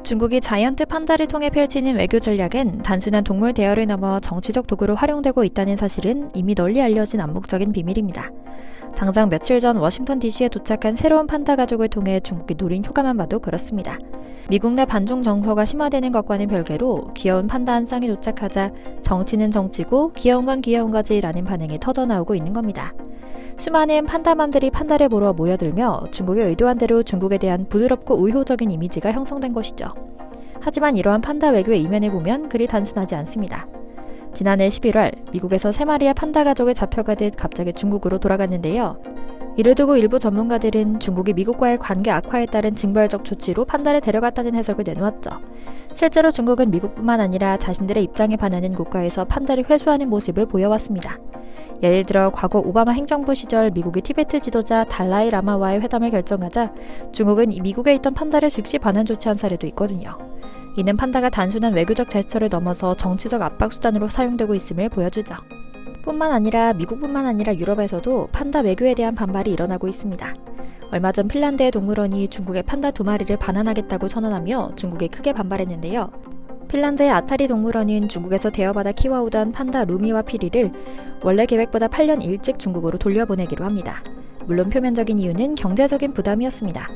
중국이 자이언트 판다를 통해 펼치는 외교 전략은 단순한 동물 대여를 넘어 정치적 도구로 활용되고 있다는 사실은 이미 널리 알려진 암묵적인 비밀입니다. 당장 며칠 전 워싱턴 DC에 도착한 새로운 판다 가족을 통해 중국이 노린 효과만 봐도 그렇습니다. 미국 내 반중 정서가 심화되는 것과는 별개로 귀여운 판다 한 쌍이 도착하자 정치는 정치고 귀여운 건 귀여운 거지라는 반응이 터져나오고 있는 겁니다. 수많은 판다맘들이 판다를 보러 모여들며 중국이 의도한 대로 중국에 대한 부드럽고 우호적인 이미지가 형성된 것이죠. 하지만 이러한 판다 외교의 이면을 보면 그리 단순하지 않습니다. 지난해 11월 미국에서 3마리의 판다 가족을 잡혀가듯 갑자기 중국으로 돌아갔는데요. 이를 두고 일부 전문가들은 중국이 미국과의 관계 악화에 따른 징벌적 조치로 판다를 데려갔다는 해석을 내놓았죠. 실제로 중국은 미국뿐만 아니라 자신들의 입장에 반하는 국가에서 판다를 회수하는 모습을 보여왔습니다. 예를 들어 과거 오바마 행정부 시절 미국이 티베트 지도자 달라이 라마와의 회담을 결정하자 중국은 미국에 있던 판다를 즉시 반환 조치한 사례도 있거든요. 이는 판다가 단순한 외교적 제스처를 넘어서 정치적 압박 수단으로 사용되고 있음을 보여주죠. 뿐만 아니라 미국뿐만 아니라 유럽에서도 판다 외교에 대한 반발이 일어나고 있습니다. 얼마 전 핀란드의 동물원이 중국의 판다 2마리를 반환하겠다고 선언하며 중국에 크게 반발했는데요. 핀란드의 아타리 동물원은 중국에서 대여받아 키워오던 판다 루미와 피리를 원래 계획보다 8년 일찍 중국으로 돌려보내기로 합니다. 물론 표면적인 이유는 경제적인 부담이었습니다.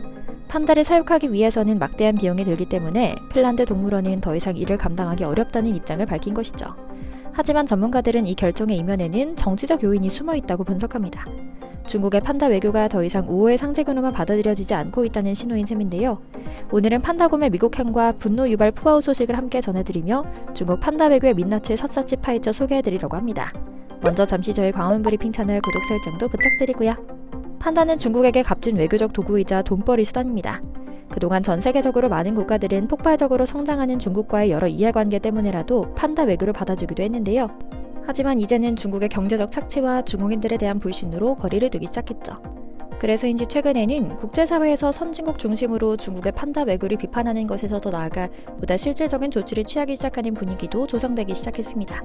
판다를 사육하기 위해서는 막대한 비용이 들기 때문에 핀란드 동물원은 더 이상 이를 감당하기 어렵다는 입장을 밝힌 것이죠. 하지만 전문가들은 이 결정의 이면에는 정치적 요인이 숨어 있다고 분석합니다. 중국의 판다 외교가 더 이상 우호의 상징으로만 받아들여지지 않고 있다는 신호인 셈인데요. 오늘은 판다곰의 미국행과 분노 유발 푸아오 소식을 함께 전해드리며 중국 판다 외교의 민낯을 샅샅이 파헤쳐 소개해드리려고 합니다. 먼저 잠시 저희 광화문 브리핑 채널 구독 설정도 부탁드리고요. 판다는 중국에게 값진 외교적 도구이자 돈벌이 수단입니다. 그동안 전 세계적으로 많은 국가들은 폭발적으로 성장하는 중국과의 여러 이해관계 때문에라도 판다 외교를 받아주기도 했는데요. 하지만 이제는 중국의 경제적 착취와 중국인들에 대한 불신으로 거리를 두기 시작했죠. 그래서인지 최근에는 국제사회에서 선진국 중심으로 중국의 판다 외교를 비판하는 것에서 더 나아가 보다 실질적인 조치를 취하기 시작하는 분위기도 조성되기 시작했습니다.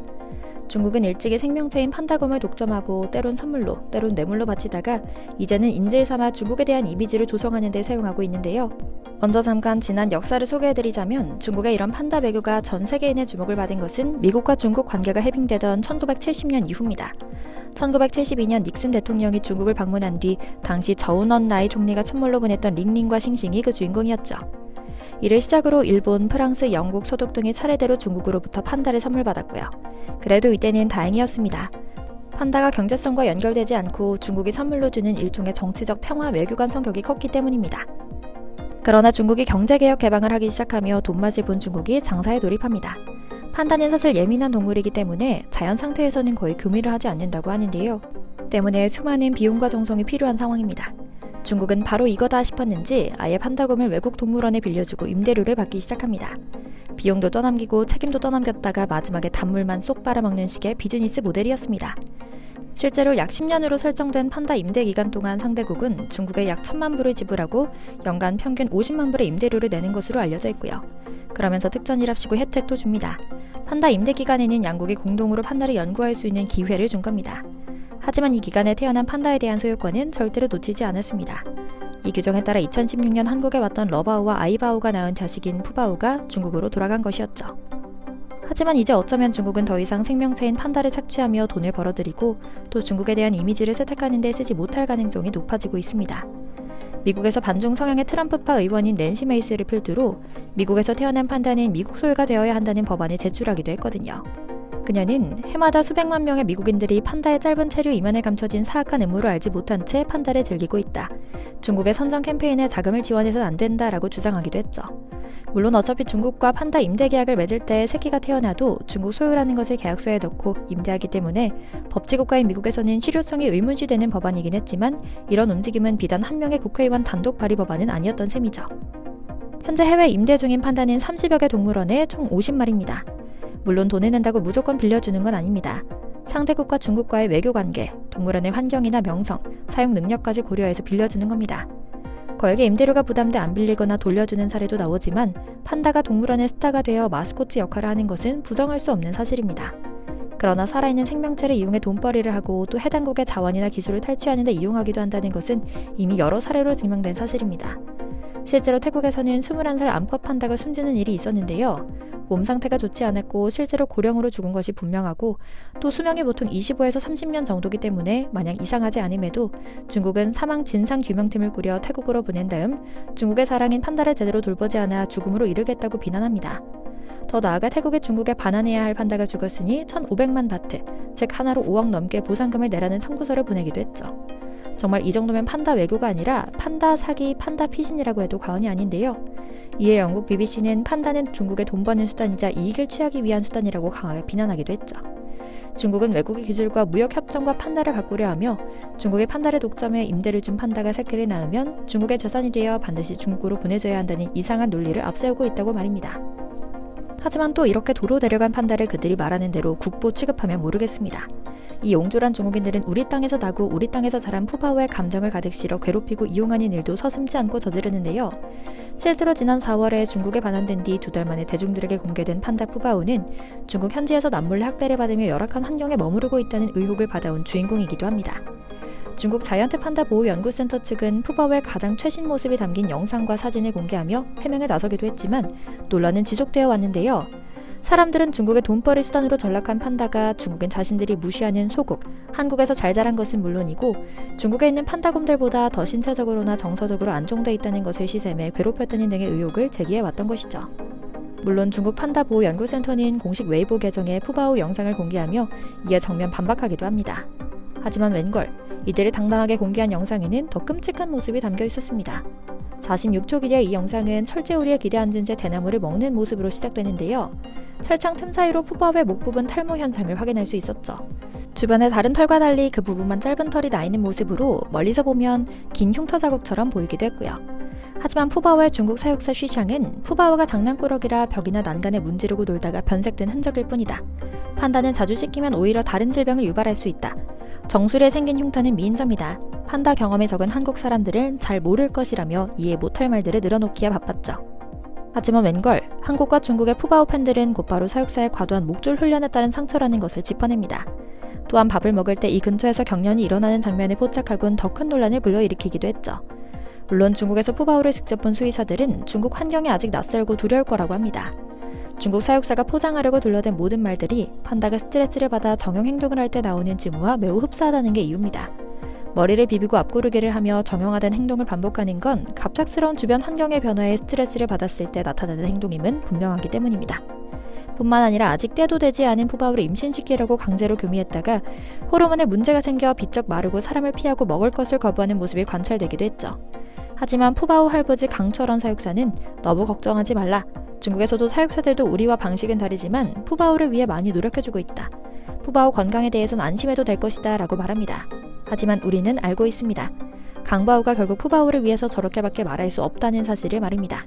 중국은 일찍이 생명체인 판다곰을 독점하고 때론 선물로, 때론 뇌물로 바치다가 이제는 인질 삼아 중국에 대한 이미지를 조성하는 데 사용하고 있는데요. 먼저 잠깐 지난 역사를 소개해드리자면 중국의 이런 판다 외교가 전 세계인의 주목을 받은 것은 미국과 중국 관계가 해빙되던 1970년 이후입니다. 1972년 닉슨 대통령이 중국을 방문한 뒤 당시 저운원 라이 총리가 선물로 보냈던 링링과 싱싱이 그 주인공이었죠. 이를 시작으로 일본, 프랑스, 영국, 소독 등이 차례대로 중국으로부터 판다를 선물받았고요. 그래도 이때는 다행이었습니다. 판다가 경제성과 연결되지 않고 중국이 선물로 주는 일종의 정치적 평화 외교관 성격이 컸기 때문입니다. 그러나 중국이 경제개혁 개방을 하기 시작하며 돈맛을 본 중국이 장사에 돌입합니다. 판다는 사실 예민한 동물이기 때문에 자연 상태에서는 거의 교미를 하지 않는다고 하는데요. 때문에 수많은 비용과 정성이 필요한 상황입니다. 중국은 바로 이거다 싶었는지 아예 판다곰을 외국 동물원에 빌려주고 임대료를 받기 시작합니다. 비용도 떠넘기고 책임도 떠넘겼다가 마지막에 단물만 쏙 빨아먹는 식의 비즈니스 모델이었습니다. 실제로 약 10년으로 설정된 판다 임대 기간 동안 상대국은 중국에 약 1,000만 불을 지불하고 연간 평균 50만 불의 임대료를 내는 것으로 알려져 있고요. 그러면서 특전이랍시고 혜택도 줍니다. 판다 임대 기간에는 양국이 공동으로 판다를 연구할 수 있는 기회를 준 겁니다. 하지만 이 기간에 태어난 판다에 대한 소유권은 절대로 놓치지 않았습니다. 이 규정에 따라 2016년 한국에 왔던 러바오와 아이바오가 낳은 자식인 푸바오가 중국으로 돌아간 것이었죠. 하지만 이제 어쩌면 중국은 더 이상 생명체인 판다를 착취하며 돈을 벌어들이고 또 중국에 대한 이미지를 세탁하는 데 쓰지 못할 가능성이 높아지고 있습니다. 미국에서 반중 성향의 트럼프파 의원인 낸시 메이스를 필두로 미국에서 태어난 판다는 미국 소유가 되어야 한다는 법안을 제출하기도 했거든요. 그녀는 해마다 수백만 명의 미국인들이 판다의 짧은 체류 이면에 감춰진 사악한 음모를 알지 못한 채 판다를 즐기고 있다. 중국의 선전 캠페인에 자금을 지원해서는 안 된다라고 주장하기도 했죠. 물론 어차피 중국과 판다 임대 계약을 맺을 때 새끼가 태어나도 중국 소유라는 것을 계약서에 넣고 임대하기 때문에 법치국가인 미국에서는 실효성이 의문시되는 법안이긴 했지만 이런 움직임은 비단 한 명의 국회의원 단독 발의 법안은 아니었던 셈이죠. 현재 해외 임대 중인 판다는 30여 개 동물원에 총 50마리입니다. 물론 돈을 낸다고 무조건 빌려주는 건 아닙니다. 상대국과 중국과의 외교관계, 동물원의 환경이나 명성, 사용 능력까지 고려해서 빌려주는 겁니다. 거액의 임대료가 부담돼 안 빌리거나 돌려주는 사례도 나오지만 판다가 동물원의 스타가 되어 마스코트 역할을 하는 것은 부정할 수 없는 사실입니다. 그러나 살아있는 생명체를 이용해 돈벌이를 하고 또 해당국의 자원이나 기술을 탈취하는 데 이용하기도 한다는 것은 이미 여러 사례로 증명된 사실입니다. 실제로 태국에서는 21살 암컷 판다가 숨지는 일이 있었는데요. 몸 상태가 좋지 않았고 실제로 고령으로 죽은 것이 분명하고 또 수명이 보통 25에서 30년 정도이기 때문에 마냥 이상하지 않음에도 중국은 사망 진상 규명팀을 꾸려 태국으로 보낸 다음 중국의 자랑인 판다를 제대로 돌보지 않아 죽음으로 이르겠다고 비난합니다. 더 나아가 태국의 중국에 반환해야 할 판다가 죽었으니 1,500만 바트, 즉 하나로 5억 넘게 보상금을 내라는 청구서를 보내기도 했죠. 정말 이 정도면 판다 외교가 아니라 판다 사기, 판다 피신이라고 해도 과언이 아닌데요. 이에 영국 BBC는 판다는 중국의 돈 버는 수단이자 이익을 취하기 위한 수단이라고 강하게 비난하기도 했죠. 중국은 외국의 기술과 무역 협정과 판다를 바꾸려 하며 중국의 판다를 독점해 임대를 준 판다가 새끼를 낳으면 중국의 재산이 되어 반드시 중국으로 보내져야 한다는 이상한 논리를 앞세우고 있다고 말입니다. 하지만 또 이렇게 도로 데려간 판다를 그들이 말하는 대로 국보 취급하면 모르겠습니다. 이 옹졸한 중국인들은 우리 땅에서 나고 우리 땅에서 자란 푸바오의 감정을 가득 실어 괴롭히고 이용하는 일도 서슴지 않고 저지르는데요. 실제로 지난 4월에 중국에 반환된 뒤 2달 만에 대중들에게 공개된 판다 푸바오는 중국 현지에서 남몰래 학대를 받으며 열악한 환경에 머무르고 있다는 의혹을 받아온 주인공이기도 합니다. 중국 자이언트 판다 보호연구센터 측은 푸바오의 가장 최신 모습이 담긴 영상과 사진을 공개하며 해명에 나서기도 했지만 논란은 지속되어 왔는데요. 사람들은 중국의 돈벌이 수단으로 전락한 판다가 중국인 자신들이 무시하는 소국, 한국에서 잘 자란 것은 물론이고 중국에 있는 판다곰들보다 더 신체적으로나 정서적으로 안정돼 있다는 것을 시샘해 괴롭혔다는 등의 의혹을 제기해왔던 것이죠. 물론 중국 판다 보호연구센터는 공식 웨이보 계정에 푸바오 영상을 공개하며 이에 정면 반박하기도 합니다. 하지만 웬걸, 이들이 당당하게 공개한 영상에는 더 끔찍한 모습이 담겨 있었습니다. 46초 길이의 이 영상은 철제우리에 기대앉은 채 대나무를 먹는 모습으로 시작되는데요. 철창 틈 사이로 푸바오의 목 부분 탈모 현상을 확인할 수 있었죠. 주변에 다른 털과 달리 그 부분만 짧은 털이 나 있는 모습으로 멀리서 보면 긴 흉터 자국처럼 보이기도 했고요. 하지만 푸바오의 중국 사육사 쉬샹은 푸바오가 장난꾸러기라 벽이나 난간에 문지르고 놀다가 변색된 흔적일 뿐이다. 판다는 자주 씻기면 오히려 다른 질병을 유발할 수 있다. 정수리에 생긴 흉터는 미인점이다. 판다 경험이 적은 한국 사람들은 잘 모를 것이라며 이해 못할 말들을 늘어놓기에 바빴죠. 하지만 웬걸, 한국과 중국의 푸바오 팬들은 곧바로 사육사의 과도한 목줄 훈련에 따른 상처라는 것을 짚어냅니다. 또한 밥을 먹을 때 이 근처에서 경련이 일어나는 장면을 포착하곤 더 큰 논란을 불러일으키기도 했죠. 물론 중국에서 푸바오를 직접 본 수의사들은 중국 환경이 아직 낯설고 두려울 거라고 합니다. 중국 사육사가 포장하려고 둘러댄 모든 말들이 판다가 스트레스를 받아 정형 행동을 할 때 나오는 징후와 매우 흡사하다는 게 이유입니다. 머리를 비비고 앞구르기를 하며 정형화된 행동을 반복하는 건 갑작스러운 주변 환경의 변화에 스트레스를 받았을 때 나타나는 행동임은 분명하기 때문입니다. 뿐만 아니라 아직 때도 되지 않은 푸바오를 임신시키려고 강제로 교미했다가 호르몬에 문제가 생겨 비쩍 마르고 사람을 피하고 먹을 것을 거부하는 모습이 관찰되기도 했죠. 하지만 푸바오 할아버지 강철원 사육사는 너무 걱정하지 말라. 중국에서도 사육사들도 우리와 방식은 다르지만 푸바오를 위해 많이 노력해주고 있다. 푸바오 건강에 대해선 안심해도 될 것이다 라고 말합니다. 하지만 우리는 알고 있습니다. 강바오가 결국 푸바오를 위해서 저렇게밖에 말할 수 없다는 사실을 말입니다.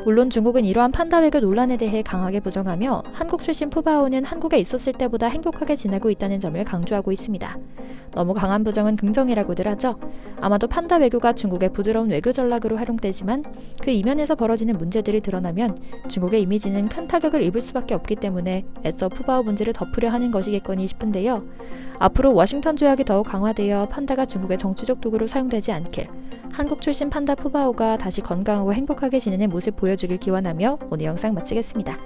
물론 중국은 이러한 판다 외교 논란에 대해 강하게 부정하며 한국 출신 푸바오는 한국에 있었을 때보다 행복하게 지내고 있다는 점을 강조하고 있습니다. 너무 강한 부정은 긍정이라고들 하죠. 아마도 판다 외교가 중국의 부드러운 외교 전략으로 활용되지만 그 이면에서 벌어지는 문제들이 드러나면 중국의 이미지는 큰 타격을 입을 수밖에 없기 때문에 애써 푸바오 문제를 덮으려 하는 것이겠거니 싶은데요. 앞으로 워싱턴 조약이 더욱 강화되어 판다가 중국의 정치적 도구로 사용되지 않길, 한국 출신 판다 푸바오가 다시 건강하고 행복하게 지내는 모습 보여주길 기원하며 오늘 영상 마치겠습니다.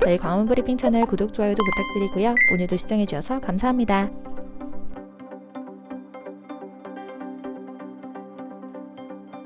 저희 광화문 브리핑 채널 구독, 좋아요도 부탁드리고요. 오늘도 시청해주셔서 감사합니다.